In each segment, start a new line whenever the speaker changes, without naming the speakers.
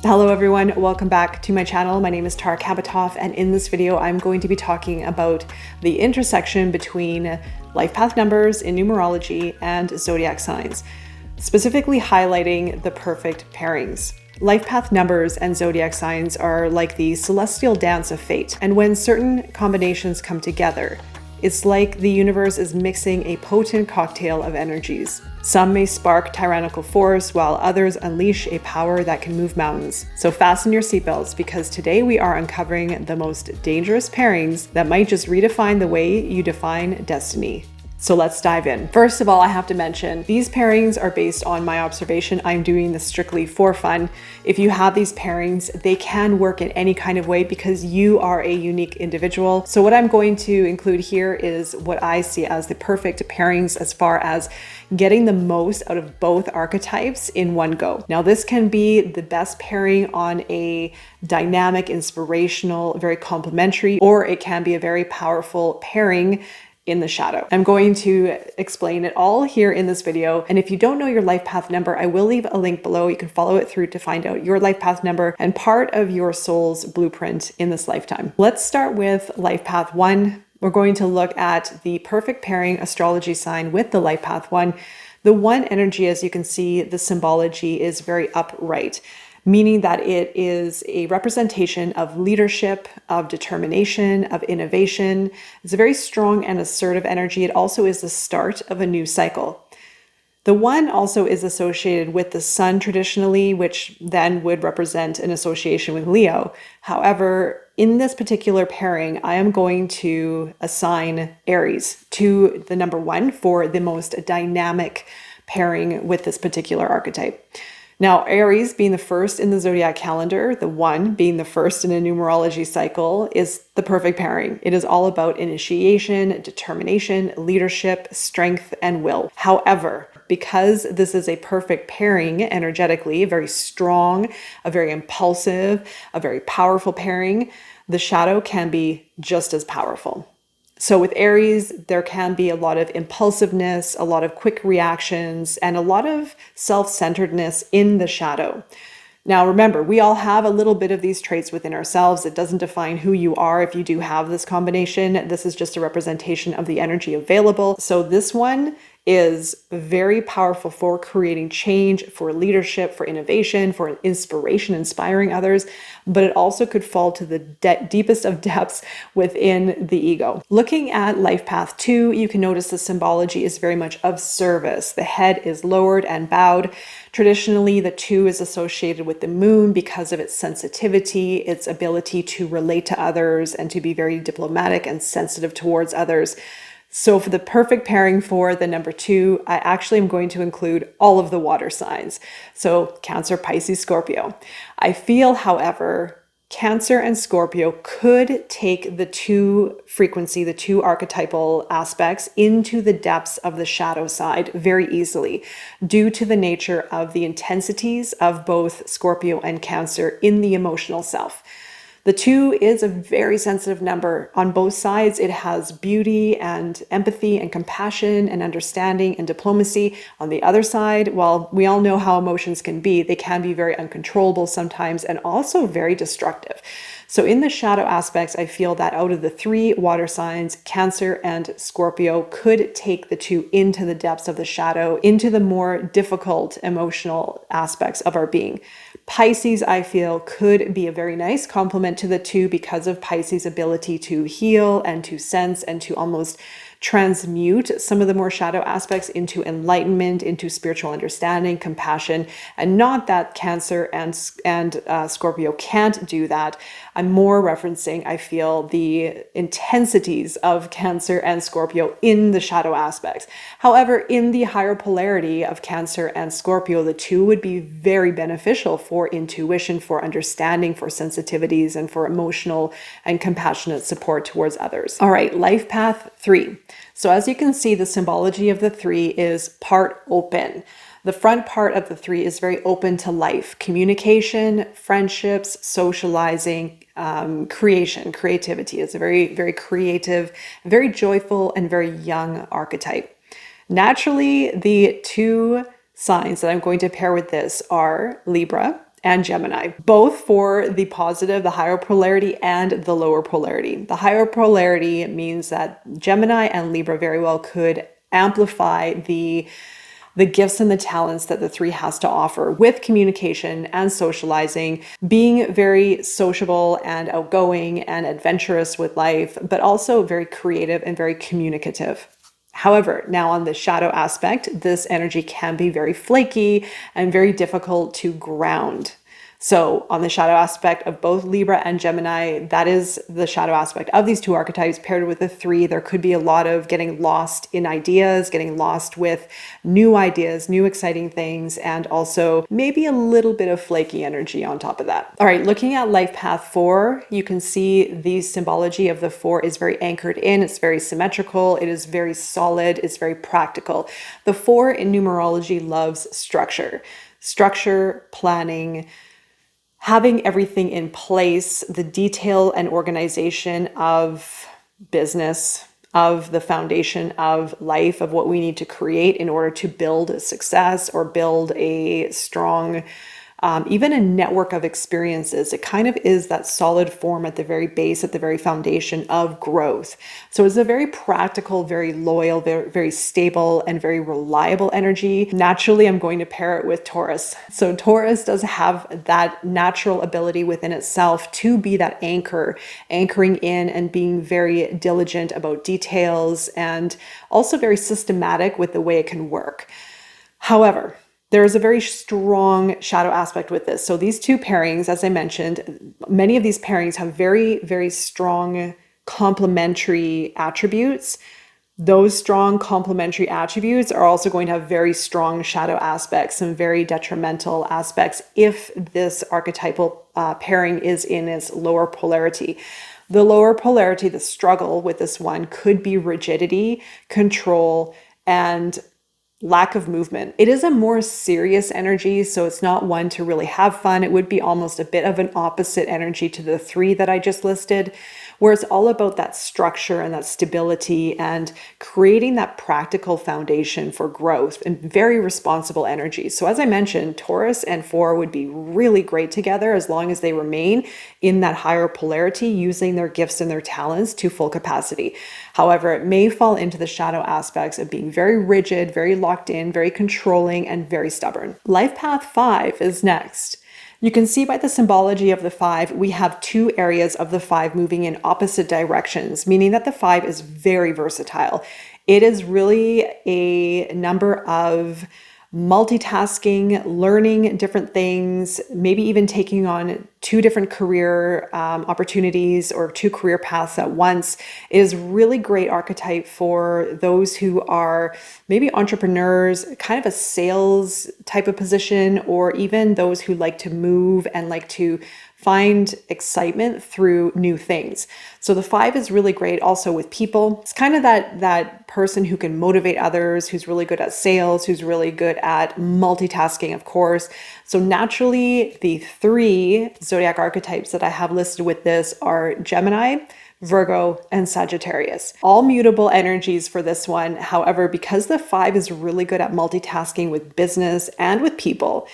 Hello everyone, welcome back to my channel. My name is Tara Kabatoff, and in this video I'm going to be talking about the intersection between life path numbers in numerology and zodiac signs, specifically highlighting the perfect pairings. Life path numbers and zodiac signs are like the celestial dance of fate, and when certain combinations come together, it's like the universe is mixing a potent cocktail of energies. Some may spark tyrannical force, while others unleash a power that can move mountains. So fasten your seatbelts, because today we are uncovering the most dangerous pairings that might just redefine the way you define destiny. So let's dive in. First of all, I have to mention, these pairings are based on my observation. I'm doing this strictly for fun. If you have these pairings, they can work in any kind of way because you are a unique individual. So what I'm going to include here is what I see as the perfect pairings as far as getting the most out of both archetypes in one go. Now, this can be the best pairing on a dynamic, inspirational, very complementary, or it can be a very powerful pairing in the shadow. I'm going to explain it all here in this video. And if you don't know your life path number, I will leave a link below. You can follow it through to find out your life path number and part of your soul's blueprint in this lifetime. Let's start with life path 1. We're going to look at the perfect pairing astrology sign with the life path 1. The 1 energy, as you can see, the symbology is very upright, meaning that it is a representation of leadership, of determination, of innovation. It's a very strong and assertive energy. It also is the start of a new cycle. The 1 also is associated with the sun traditionally, which then would represent an association with Leo. However, in this particular pairing, I am going to assign Aries to the number 1 for the most dynamic pairing with this particular archetype. Now, Aries being the first in the zodiac calendar, the 1 being the first in a numerology cycle, is the perfect pairing. It is all about initiation, determination, leadership, strength, and will. However, because this is a perfect pairing energetically, very strong, a very impulsive, a very powerful pairing, the shadow can be just as powerful. So with Aries, there can be a lot of impulsiveness, a lot of quick reactions, and a lot of self-centeredness in the shadow. Now, remember, we all have a little bit of these traits within ourselves. It doesn't define who you are if you do have this combination. This is just a representation of the energy available. So this one is very powerful for creating change, for leadership, for innovation, for inspiration, inspiring others, but it also could fall to the deepest of depths within the ego. Looking at life path 2, you can notice the symbology is very much of service. The head is lowered and bowed. Traditionally, the 2 is associated with the moon because of its sensitivity, its ability to relate to others, and to be very diplomatic and sensitive towards others. So for the perfect pairing for the number 2, I actually am going to include all of the water signs. So Cancer, Pisces, Scorpio. I feel, however, Cancer and Scorpio could take the 2 frequency, the 2 archetypal aspects into the depths of the shadow side very easily due to the nature of the intensities of both Scorpio and Cancer in the emotional self. The 2 is a very sensitive number. On both sides, it has beauty and empathy and compassion and understanding and diplomacy. On the other side, while we all know how emotions can be, they can be very uncontrollable sometimes and also very destructive. So in the shadow aspects, I feel that out of the 3 water signs, Cancer and Scorpio could take the 2 into the depths of the shadow, into the more difficult emotional aspects of our being. Pisces, I feel, could be a very nice complement to the 2 because of Pisces' ability to heal and to sense and to almost transmute some of the more shadow aspects into enlightenment, into spiritual understanding, compassion, and not that Cancer and Scorpio can't do that. I'm more referencing, I feel, the intensities of Cancer and Scorpio in the shadow aspects. However, in the higher polarity of Cancer and Scorpio, the 2 would be very beneficial for intuition, for understanding, for sensitivities, and for emotional and compassionate support towards others. All right, life path 3. So as you can see, the symbology of the 3 is part open. The front part of the 3 is very open to life, communication, friendships, socializing, creativity. It's a very, very creative, very joyful, and very young archetype. Naturally, the 2 signs that I'm going to pair with this are Libra and Gemini, both for the positive, the higher polarity, and the lower polarity. The higher polarity means that Gemini and Libra very well could amplify the gifts and the talents that the three has to offer with communication and socializing, being very sociable and outgoing and adventurous with life, but also very creative and very communicative. However, now on the shadow aspect, this energy can be very flaky and very difficult to ground. So on the shadow aspect of both Libra and Gemini, that is the shadow aspect of these two archetypes paired with the three. There could be a lot of getting lost in ideas, getting lost with new ideas, new exciting things, and also maybe a little bit of flaky energy on top of that. All right, looking at life path 4, you can see the symbology of the 4 is very anchored in, it's very symmetrical, it is very solid, it's very practical. The 4 in numerology loves structure, planning, having everything in place, the detail and organization of business, of the foundation of life, of what we need to create in order to build success or build a strong, even a network of experiences. It kind of is that solid form at the very base, at the very foundation of growth. So it's a very practical, very loyal, very stable, and very reliable energy. Naturally, I'm going to pair it with Taurus. So Taurus does have that natural ability within itself to be that anchor, anchoring in and being very diligent about details and also very systematic with the way it can work. However, there is a very strong shadow aspect with this. So these two pairings, as I mentioned, many of these pairings have very, very strong complementary attributes. Those strong complementary attributes are also going to have very strong shadow aspects and very detrimental aspects if this archetypal pairing is in its lower polarity. The lower polarity, the struggle with this one could be rigidity, control, and lack of movement. It is a more serious energy, so it's not one to really have fun. It would be almost a bit of an opposite energy to the 3 that I just listed, where it's all about that structure and that stability and creating that practical foundation for growth and very responsible energy. So as I mentioned, Taurus and 4 would be really great together as long as they remain in that higher polarity, using their gifts and their talents to full capacity. However, it may fall into the shadow aspects of being very rigid, very locked in, very controlling, and very stubborn. Life path 5 is next. You can see by the symbology of the 5, we have 2 areas of the 5 moving in opposite directions, meaning that the 5 is very versatile. It is really a number of multitasking, learning different things, maybe even taking on 2 different career opportunities or 2 career paths at once. It is really great archetype for those who are maybe entrepreneurs, kind of a sales type of position, or even those who like to move and like to find excitement through new things. So the 5 is really great also with people. It's kind of that person who can motivate others, who's really good at sales, who's really good at multitasking, of course. So naturally, the 3 zodiac archetypes that I have listed with this are Gemini, Virgo, and Sagittarius. All mutable energies for this one. However, because the 5 is really good at multitasking with business and with people,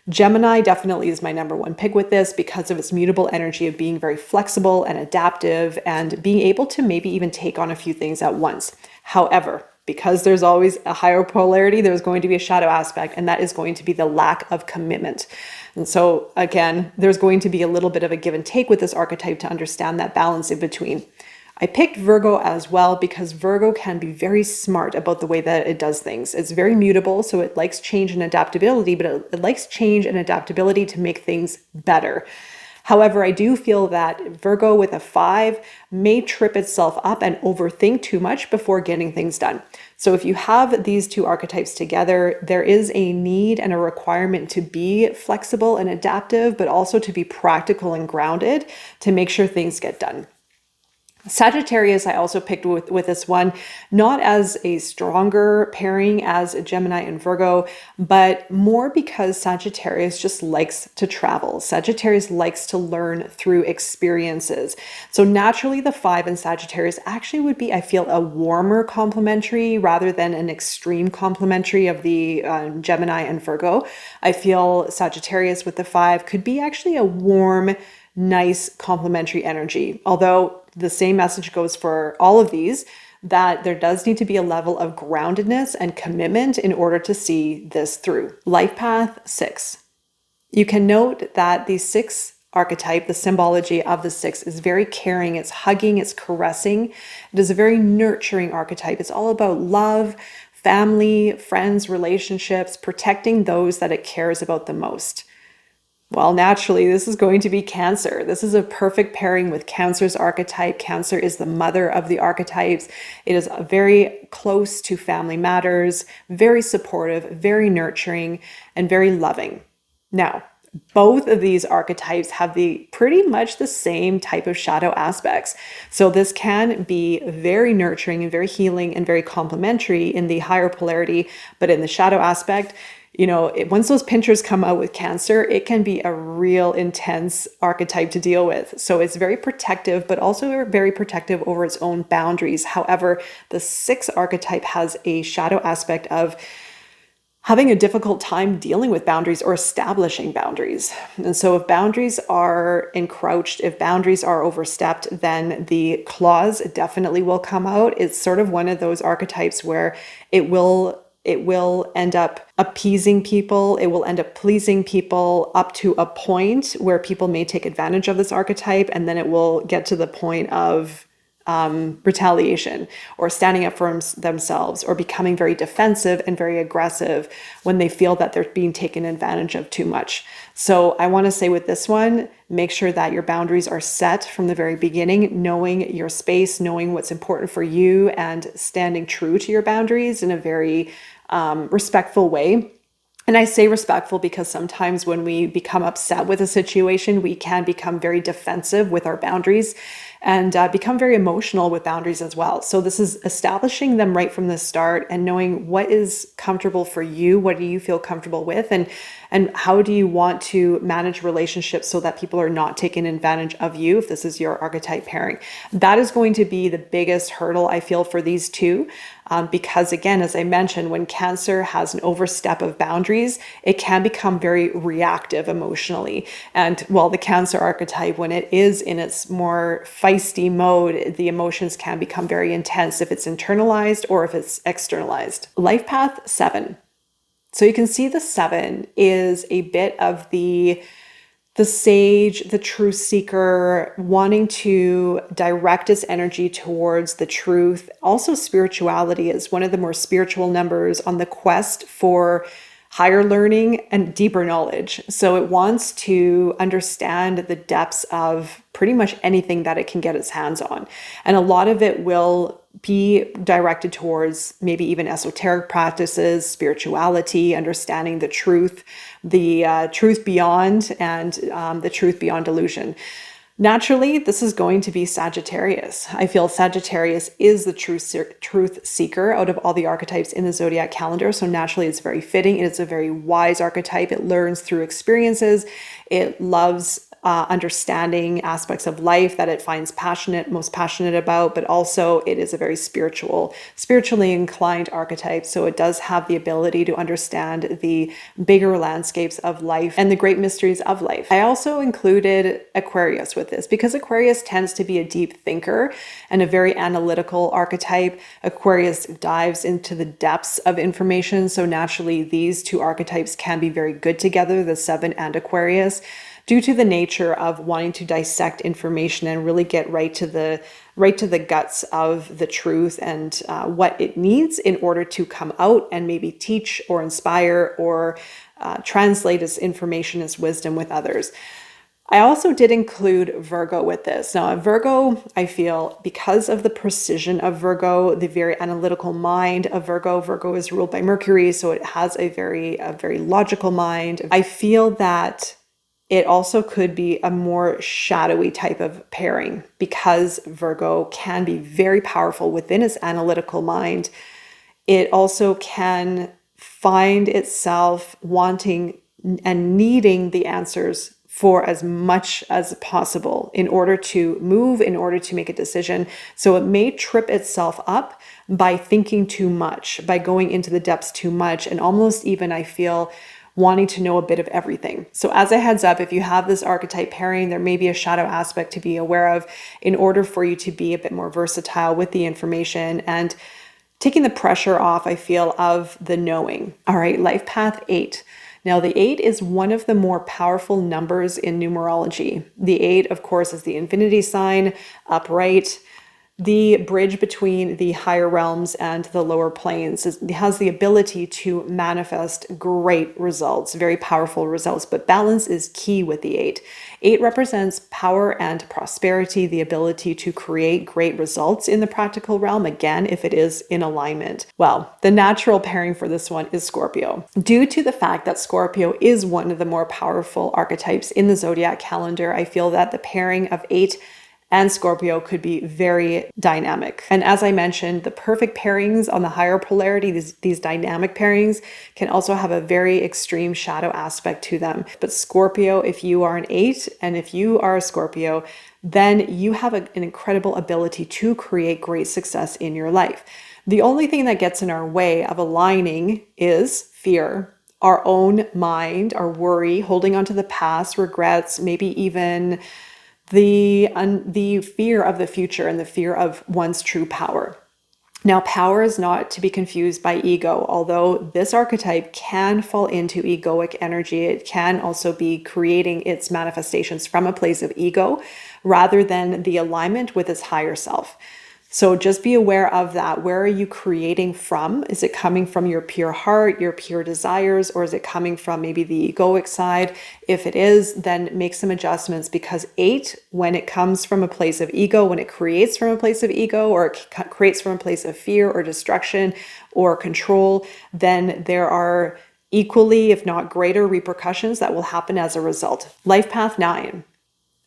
Gemini definitely is my number 1 pick with this because of its mutable energy of being very flexible and adaptive and being able to maybe even take on a few things at once. However, because there's always a higher polarity, there's going to be a shadow aspect, and that is going to be the lack of commitment. And so again, there's going to be a little bit of a give and take with this archetype to understand that balance in between. I picked Virgo as well because Virgo can be very smart about the way that it does things. It's very mutable, so it likes change and adaptability, but it likes change and adaptability to make things better. However, I do feel that Virgo with a 5 may trip itself up and overthink too much before getting things done. So if you have these 2 archetypes together, there is a need and a requirement to be flexible and adaptive, but also to be practical and grounded to make sure things get done. Sagittarius, I also picked with this one, not as a stronger pairing as Gemini and Virgo, but more because Sagittarius just likes to travel. Sagittarius likes to learn through experiences. So naturally, the 5 in Sagittarius actually would be, I feel, a warmer complementary rather than an extreme complementary of the Gemini and Virgo. I feel Sagittarius with the 5 could be actually a warm, nice complementary energy. Although the same message goes for all of these, that there does need to be a level of groundedness and commitment in order to see this through. Life path 6. You can note that the 6 archetype, the symbology of the 6 is very caring, it's hugging, it's caressing. It is a very nurturing archetype. It's all about love, family, friends, relationships, protecting those that it cares about the most. Well, naturally, this is going to be Cancer. This is a perfect pairing with Cancer's archetype. Cancer is the mother of the archetypes. It is very close to family matters, very supportive, very nurturing, and very loving. Now, both of these archetypes have pretty much the same type of shadow aspects. So this can be very nurturing and very healing and very complementary in the higher polarity, but in the shadow aspect, once those pinchers come out with Cancer, it can be a real intense archetype to deal with. So it's very protective, but also very protective over its own boundaries. However, the 6 archetype has a shadow aspect of having a difficult time dealing with boundaries or establishing boundaries. And so if boundaries are encroached, if boundaries are overstepped, then the claws definitely will come out. It's sort of one of those archetypes where it will end up appeasing people. It will end up pleasing people up to a point where people may take advantage of this archetype. And then it will get to the point of retaliation or standing up for themselves or becoming very defensive and very aggressive when they feel that they're being taken advantage of too much. So I want to say with this one, make sure that your boundaries are set from the very beginning, knowing your space, knowing what's important for you, and standing true to your boundaries in a very respectful way. And I say respectful because sometimes when we become upset with a situation, we can become very defensive with our boundaries and become very emotional with boundaries as well. So this is establishing them right from the start and knowing what is comfortable for you, what do you feel comfortable with, and how do you want to manage relationships so that people are not taking advantage of you if this is your archetype pairing. That is going to be the biggest hurdle I feel for these two. Because again, as I mentioned, when Cancer has an overstep of boundaries, it can become very reactive emotionally. And while the Cancer archetype, when it is in its more feisty mode, the emotions can become very intense if it's internalized or if it's externalized. Life path 7. So you can see the 7 is a bit of the sage, the truth seeker, wanting to direct his energy towards the truth. Also, spirituality is one of the more spiritual numbers on the quest for higher learning and deeper knowledge. So it wants to understand the depths of pretty much anything that it can get its hands on. And a lot of it will be directed towards maybe even esoteric practices, spirituality, understanding the truth beyond, and the truth beyond delusion. Naturally, this is going to be Sagittarius. I feel Sagittarius is the truth seeker out of all the archetypes in the zodiac calendar. So naturally, it's very fitting. It's a very wise archetype. It learns through experiences. It loves understanding aspects of life that it finds most passionate about, but also it is a very spiritually inclined archetype. So it does have the ability to understand the bigger landscapes of life and the great mysteries of life. I also included Aquarius with this because Aquarius tends to be a deep thinker and a very analytical archetype. Aquarius dives into the depths of information. So naturally, these two archetypes can be very good together, the 7 and Aquarius, due to the nature of wanting to dissect information and really get right to the guts of the truth and what it needs in order to come out and maybe teach or inspire or translate as information as wisdom with others. I also did include Virgo with this. Now, Virgo, I feel, because of the precision of Virgo, the very analytical mind of Virgo is ruled by Mercury, so it has a very logical mind. I feel that it also could be a more shadowy type of pairing because Virgo can be very powerful within its analytical mind. It also can find itself wanting and needing the answers for as much as possible in order to move, in order to make a decision. So it may trip itself up by thinking too much, by going into the depths too much, and almost even, I feel, wanting to know a bit of everything. So as a heads up, if you have this archetype pairing, there may be a shadow aspect to be aware of in order for you to be a bit more versatile with the information and taking the pressure off, I feel, of the knowing. All right, life path 8. Now, the 8 is one of the more powerful numbers in numerology. The 8, of course, is the infinity sign, upright, the bridge between the higher realms and the lower planes. It has the ability to manifest great results, very powerful results, but balance is key with the 8. 8 represents power and prosperity, the ability to create great results in the practical realm, again, if it is in alignment. Well, the natural pairing for this one is Scorpio. Due to the fact that Scorpio is one of the more powerful archetypes in the zodiac calendar, I feel that the pairing of 8 and Scorpio could be very dynamic. And as I mentioned, the perfect pairings on the higher polarity, these dynamic pairings, can also have a very extreme shadow aspect to them. But Scorpio, if you are an 8 and if you are a Scorpio, then you have an incredible ability to create great success in your life. The only thing that gets in our way of aligning is fear, our own mind, our worry, holding on to the past, regrets, maybe even the fear of the future and the fear of one's true power. Now, power is not to be confused by ego, although this archetype can fall into egoic energy. It can also be creating its manifestations from a place of ego rather than the alignment with its higher self. So just be aware of that. Where are you creating from? Is it coming from your pure heart, your pure desires, or is it coming from maybe the egoic side? If it is, then make some adjustments, because 8, when it comes from a place of ego, when it creates from a place of ego, or it creates from a place of fear or destruction or control, then there are equally, if not greater, repercussions that will happen as a result. Life path 9.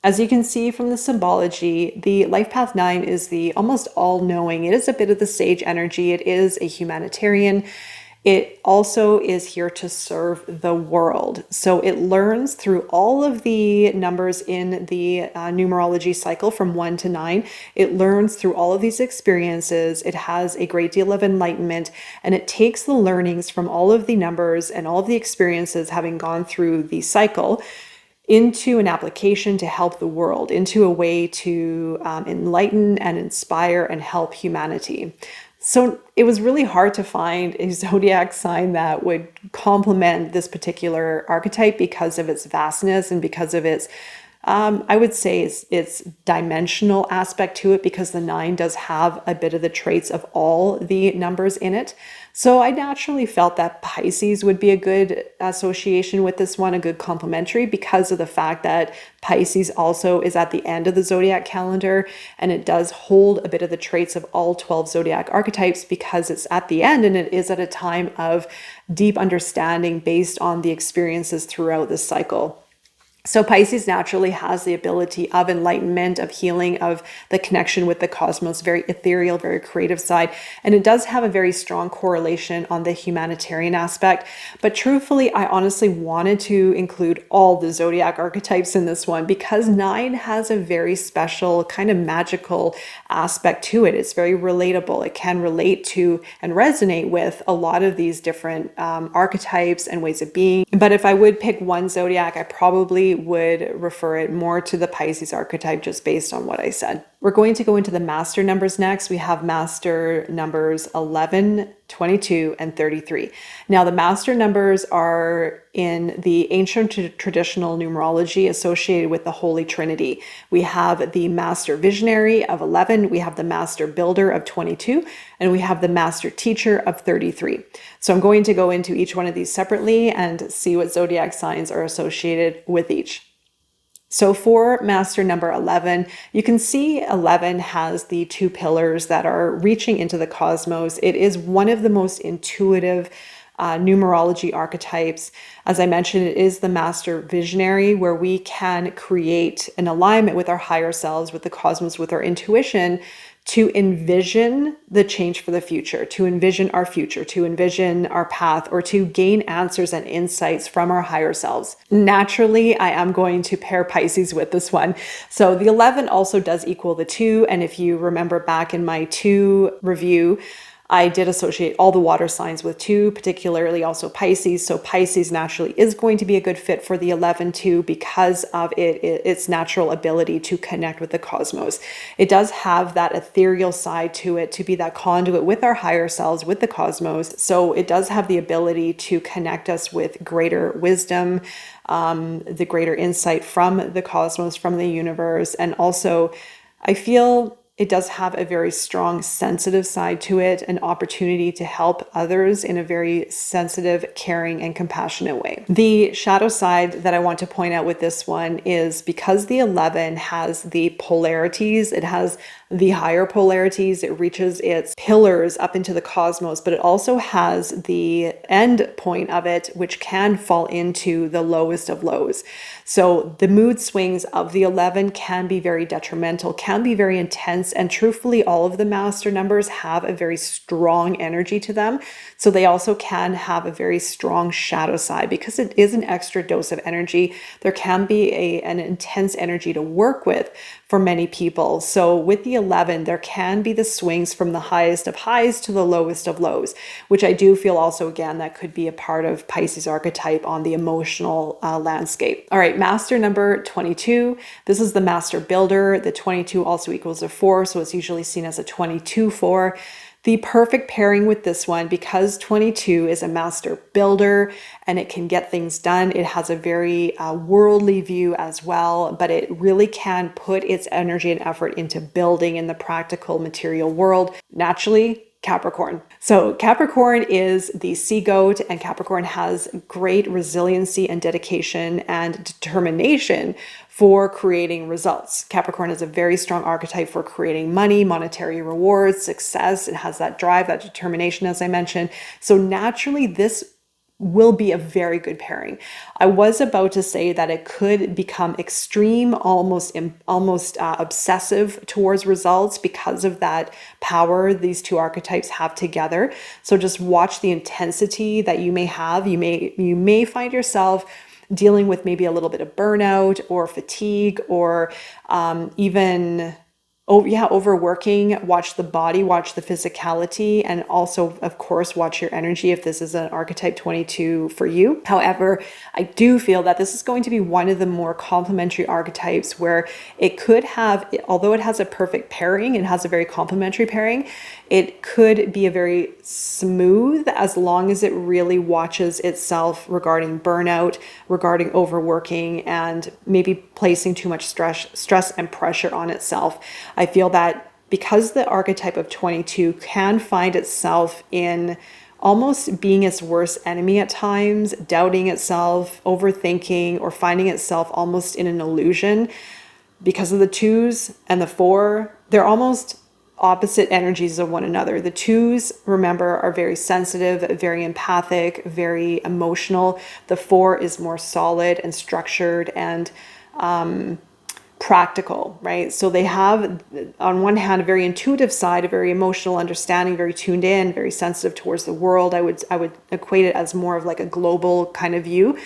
As you can see from the symbology, the life path 9 is the almost all-knowing. It is a bit of the sage energy. It is a humanitarian. It also is here to serve the world. So it learns through all of the numbers in the numerology cycle from 1 to 9. It learns through all of these experiences. It has a great deal of enlightenment, and it takes the learnings from all of the numbers and all of the experiences having gone through the cycle into an application to help the world, into a way to enlighten and inspire and help humanity. So it was really hard to find a zodiac sign that would complement this particular archetype because of its vastness and because of its, I would say, its dimensional aspect to it, because the 9 does have a bit of the traits of all the numbers in it. So I naturally felt that Pisces would be a good association with this one, a good complementary, because of the fact that Pisces also is at the end of the zodiac calendar, and it does hold a bit of the traits of all 12 zodiac archetypes because it's at the end and it is at a time of deep understanding based on the experiences throughout this cycle. So Pisces naturally has the ability of enlightenment, of healing, of the connection with the cosmos, very ethereal, very creative side. And it does have a very strong correlation on the humanitarian aspect. But truthfully, I honestly wanted to include all the zodiac archetypes in this one because 9 has a very special kind of magical aspect to it. It's very relatable. It can relate to and resonate with a lot of these different archetypes and ways of being. But if I would pick one zodiac, I probably would refer it more to the Pisces archetype just based on what I said. We're going to go into the master numbers next. We have master numbers 11, 22, and 33. Now, the master numbers are in the ancient traditional numerology associated with the Holy Trinity. We have the master visionary of 11, we have the master builder of 22, and we have the master teacher of 33. So I'm going to go into each one of these separately and see what zodiac signs are associated with each. So for master number 11, you can see 11 has the 2 pillars that are reaching into the cosmos. It is one of the most intuitive numerology archetypes. As I mentioned, it is the master visionary, where we can create an alignment with our higher selves, with the cosmos, with our intuition, to envision the change for the future, to envision our future, to envision our path, or to gain answers and insights from our higher selves. Naturally, I am going to pair Pisces with this one. So the 11 also does equal the 2. And if you remember back in my 2 review, I did associate all the water signs with 2, particularly also Pisces. So Pisces naturally is going to be a good fit for the 11 too, because of its natural ability to connect with the cosmos. It does have that ethereal side to it, to be that conduit with our higher selves, with the cosmos. So it does have the ability to connect us with greater wisdom, the greater insight from the cosmos, from the universe. And also, I feel it does have a very strong sensitive side to it, an opportunity to help others in a very sensitive, caring, and compassionate way. The shadow side that I want to point out with this one is because the 11 has the polarities, it has the higher polarities, it reaches its pillars up into the cosmos, but it also has the end point of it, which can fall into the lowest of lows. So the mood swings of the 11 can be very detrimental, can be very intense, and truthfully, all of the master numbers have a very strong energy to them. So they also can have a very strong shadow side because it is an extra dose of energy. There can be an intense energy to work with for many people. So with the 11, there can be the swings from the highest of highs to the lowest of lows, which I do feel also, again, that could be a part of Pisces archetype on the emotional landscape. All right, master number 22. This is the master builder. The 22 also equals a 4, so it's usually seen as a 22-4. The perfect pairing with this one, because 22 is a master builder and it can get things done. It has a very worldly view as well, but it really can put its energy and effort into building in the practical material world. Naturally, Capricorn. So Capricorn is the sea goat, and Capricorn has great resiliency and dedication and determination for creating results. Capricorn is a very strong archetype for creating money, monetary rewards, success. It has that drive, that determination, as I mentioned. So naturally, this will be a very good pairing. I was about to say that it could become extreme, almost obsessive towards results because of that power these two archetypes have together. So just watch the intensity that you may have. You may find yourself dealing with maybe a little bit of burnout or fatigue, or even overworking. Watch the body, watch the physicality, and also, of course, watch your energy if this is an archetype 22 for you. However, I do feel that this is going to be one of the more complementary archetypes where it could have, although it has a perfect pairing and has a very complementary pairing, it could be a very smooth, as long as it really watches itself regarding burnout, regarding overworking, and maybe placing too much stress and pressure on itself. I feel that because the archetype of 22 can find itself in almost being its worst enemy at times, doubting itself, overthinking, or finding itself almost in an illusion, because of the 2s and the 4, they're almost opposite energies of one another. The 2s, remember, are very sensitive, very empathic, very emotional. The 4 is more solid and structured and practical, right? So they have, on one hand, a very intuitive side, a very emotional understanding, very tuned in, very sensitive towards the world. I would equate it as more of like a global kind of view.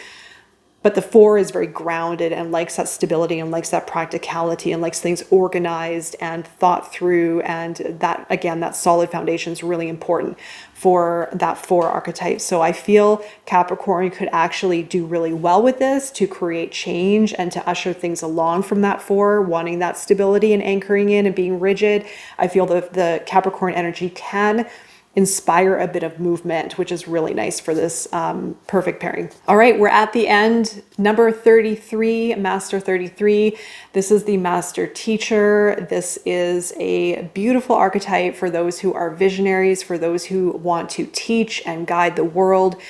But the 4 is very grounded and likes that stability and likes that practicality and likes things organized and thought through. And that, again, that solid foundation is really important for that 4 archetype. So I feel Capricorn could actually do really well with this to create change and to usher things along from that 4, wanting that stability and anchoring in and being rigid. I feel that the Capricorn energy can inspire a bit of movement, which is really nice for this perfect pairing. All right, we're at the end. Number 33, Master 33. This is the Master Teacher. This is a beautiful archetype for those who are visionaries, for those who want to teach and guide the world.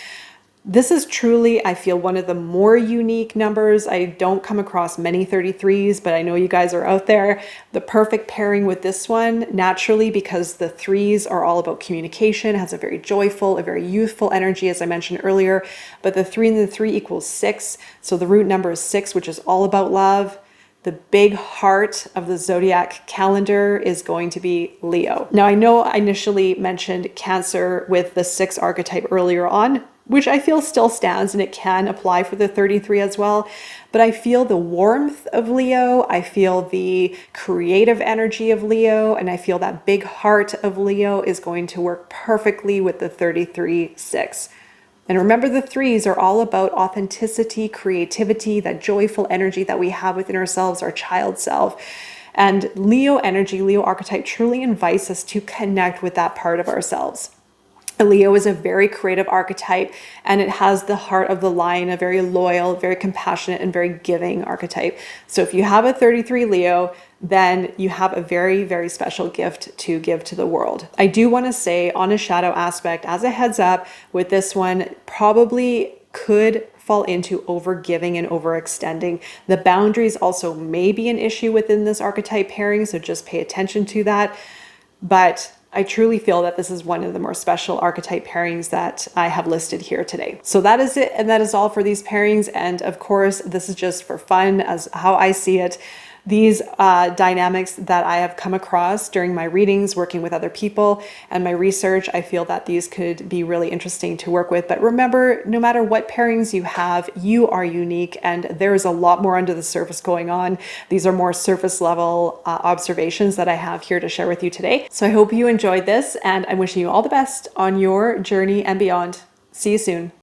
This is truly, I feel, one of the more unique numbers. I don't come across many 33s, but I know you guys are out there. The perfect pairing with this one, naturally, because the threes are all about communication, has a very joyful, a very youthful energy, as I mentioned earlier. But the 3 and the 3 equals 6. So the root number is 6, which is all about love. The big heart of the zodiac calendar is going to be Leo. Now, I know I initially mentioned Cancer with the 6 archetype earlier on, which I feel still stands, and it can apply for the 33 as well. But I feel the warmth of Leo, I feel the creative energy of Leo, and I feel that big heart of Leo is going to work perfectly with the 33-6. And remember, the threes are all about authenticity, creativity, that joyful energy that we have within ourselves, our child self. And Leo energy, Leo archetype truly invites us to connect with that part of ourselves. Leo is a very creative archetype, and it has the heart of the lion, a very loyal, very compassionate, and very giving archetype. So if you have a 33 Leo, then you have a very, very special gift to give to the world. I do want to say, on a shadow aspect, as a heads up, with this one, probably could fall into over giving and overextending. The boundaries also may be an issue within this archetype pairing, so just pay attention to that. But I truly feel that this is one of the more special archetype pairings that I have listed here today. So that is it, and that is all for these pairings. And of course, this is just for fun, as how I see it. These dynamics that I have come across during my readings, working with other people, and my research, I feel that these could be really interesting to work with. But remember, no matter what pairings you have, you are unique, and there is a lot more under the surface going on. These are more surface level observations that I have here to share with you today. So I hope you enjoyed this, and I'm wishing you all the best on your journey and beyond. See you soon.